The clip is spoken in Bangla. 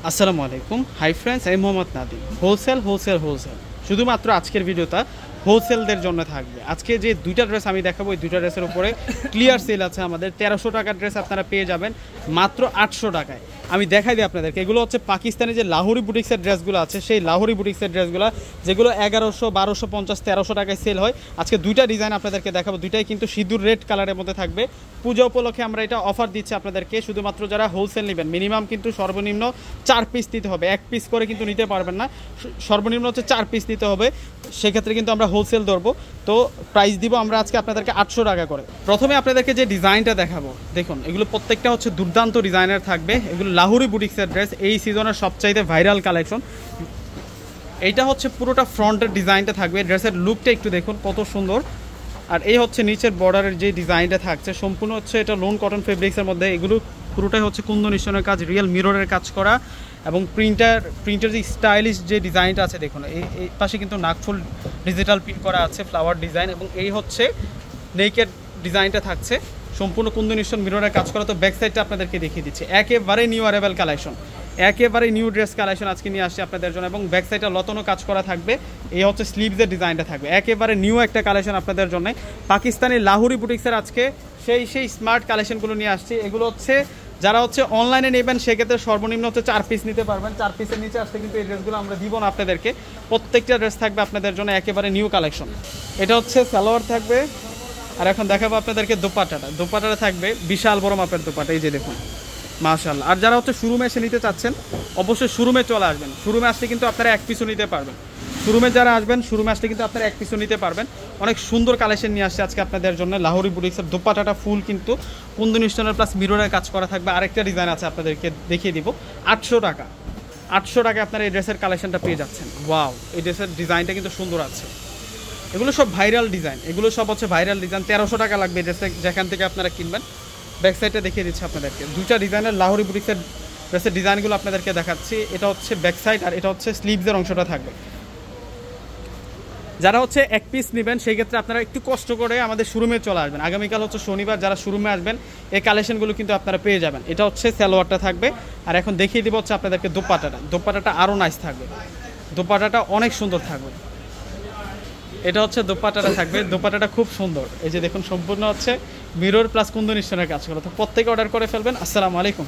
আসসালামু আলাইকুম। হাই ফ্রেন্ডস, আমি মোহাম্মদ নাদিম। হোলসেল শুধুমাত্র আজকের ভিডিওটা হোলসেলদের জন্য থাকবে। আজকে যে দুইটা ড্রেস আমি দেখাবো, এই দুইটা ড্রেসের উপরে ক্লিয়ার সেল আছে আমাদের। 1300 টাকার ড্রেস আপনারা পেয়ে যাবেন মাত্র 800 টাকায়। আমি দেখাই দিই আপনাদেরকে, এগুলো হচ্ছে পাকিস্তানি যে লাহোরি বুটিক্সের ড্রেসগুলো আছে, সেই লাহোরি বুটিক্সের ড্রেসগুলো যেগুলো 1100, 1250, 1300 টাকায় সেল হয়। আজকে দুইটা ডিজাইন আপনাদেরকে দেখাবো, দুইটাই কিন্তু সিঁদুর রেড কালারের মধ্যে থাকবে। পূজা উপলক্ষে আমরা এটা অফার দিচ্ছি আপনাদেরকে। শুধুমাত্র যারা হোলসেল নেবেন, মিনিমাম কিন্তু সর্বনিম্ন 4 পিস নিতে হবে, 1 পিস করে কিন্তু নিতে পারবেন না, সর্বনিম্ন হচ্ছে 4 পিস নিতে হবে। সেক্ষেত্রে কিন্তু আমরা হোলসেল ধরবো। তো প্রাইস দিব আমরা আজকে আপনাদেরকে 800 টাকা করে। প্রথমে আপনাদেরকে যে ডিজাইনটা দেখাবো, দেখুন এগুলো প্রত্যেকটা হচ্ছে দুর্দান্ত ডিজাইনের থাকবে। এগুলো লাহোরি বুটিক্সের ড্রেস, এই সিজনের সবচাইতে ভাইরাল কালেকশন। এইটা হচ্ছে পুরোটা ফ্রন্টের ডিজাইনটা থাকবে, ড্রেসের লুকটা একটু দেখুন কত সুন্দর। আর এই হচ্ছে নিচের বর্ডারের যে ডিজাইনটা থাকছে, সম্পূর্ণ হচ্ছে এটা লোন কটন ফেব্রিক্সের মধ্যে। এগুলো পুরোটাই হচ্ছে কুন্দন নিশনের কাজ, রিয়েল মিররের কাজ করা, এবং প্রিন্টের যে স্টাইলিশ যে ডিজাইনটা আছে দেখুন, এই পাশে কিন্তু নাকফুল ডিজিটাল প্রিন্ট করা আছে, ফ্লাওয়ার ডিজাইন, এবং এই হচ্ছে নেকের ডিজাইনটা থাকছে সম্পূর্ণ কুন্দন নিশন মিররের কাজ করা। তো ব্যাক সাইডটা আপনাদেরকে দেখিয়ে দিচ্ছি, একেবারে নিউ অ্যারাইভাল কালেকশন, একেবারে নিউ ড্রেস কালেকশন আজকে নিয়ে আসছি আপনাদের জন্য। এবং ব্যাক সাইডটা লতনো কাজ করা থাকবে, এই হচ্ছে স্লিভসের ডিজাইনটা থাকবে, একেবারে নিউ একটা কালেকশন আপনাদের জন্য। পাকিস্তানি লাহোরি বুটিক্সের আজকে সেই স্মার্ট কালেকশনগুলো নিয়ে আসছি। এগুলো হচ্ছে যারা হচ্ছে অনলাইনে নেবেন, সেক্ষেত্রে সর্বনিম্ন হচ্ছে 4 পিস নিতে পারবেন। 4 পিসের নিচে আসতে কিন্তু এই ড্রেসগুলো আমরা দিব না আপনাদেরকে। প্রত্যেকটা ড্রেস থাকবে আপনাদের জন্য একেবারে নিউ কালেকশন। এটা হচ্ছে সালোয়ার থাকবে, আর এখন দেখাবো আপনাদেরকে দোপাট্টাটা থাকবে বিশাল বড় মাপের দোপাট্টা, এই যে দেখুন মাশাআল্লাহ। আর যারা হচ্ছে শোরুমে এসে নিতে চাচ্ছেন, অবশ্যই শোরুমে চলে আসবেন। শোরুমে আসলে কিন্তু আপনারা 1 পিসও নিতে পারবেন। শোরুমে যারা আসবেন, শোরুমে আসলে কিন্তু আপনারা 1 পিসও নিতে পারবেন। অনেক সুন্দর কালেকশন নিয়ে আসছে আজকে আপনাদের জন্য। লাহোরি বুটিক্সের দোপাট্টাটা ফুল কিন্তু কুন্দন স্টোনের প্লাস মিররের কাজ করা থাকবে। আরেকটা ডিজাইন আছে আপনাদেরকে দেখিয়ে দিব। 800 টাকা, 800 টাকায় আপনারা এই ড্রেসের কালেকশনটা পেয়ে যাচ্ছেন। ওয়াও, এই ড্রেসের ডিজাইনটা কিন্তু সুন্দর আছে। এগুলো সব ভাইরাল ডিজাইন, এগুলো সব হচ্ছে ভাইরাল ডিজাইন। 1300 টাকা লাগবে এই ড্রেসে, যেখান থেকে আপনারা কিনবেন। ব্যাক সাইডটা দেখিয়ে দিচ্ছি আপনাদেরকে, দুইটা ডিজাইনের লাহোরি বুটিক্সের ড্রেসের ডিজাইনগুলো আপনাদেরকে দেখাচ্ছি। এটা হচ্ছে ব্যাক সাইড, আর এটা হচ্ছে স্লিভসের অংশটা থাকবে। যারা হচ্ছে 1 পিস নেবেন, সেই ক্ষেত্রে আপনারা একটু কষ্ট করে আমাদের শোরুমে চলে আসবেন। আগামীকাল হচ্ছে শনিবার, যারা শোরুমে আসবেন এই কালেকশনগুলো কিন্তু আপনারা পেয়ে যাবেন। এটা হচ্ছে সালোয়ারটা থাকবে, আর এখন দেখিয়ে দিব হচ্ছে আপনাদেরকে দোপাট্টাটা আরও নাইস থাকবে, দোপাট্টাটা অনেক সুন্দর থাকবে। এটা হচ্ছে দোপাট্টাটা থাকবে, দোপাট্টাটা খুব সুন্দর। এই যে দেখুন সম্পূর্ণ হচ্ছে মিরর প্লাস কুন্দন স্টোনের কাজ করা। তো প্রত্যেকে অর্ডার করে ফেলবেন। আসসালামু আলাইকুম।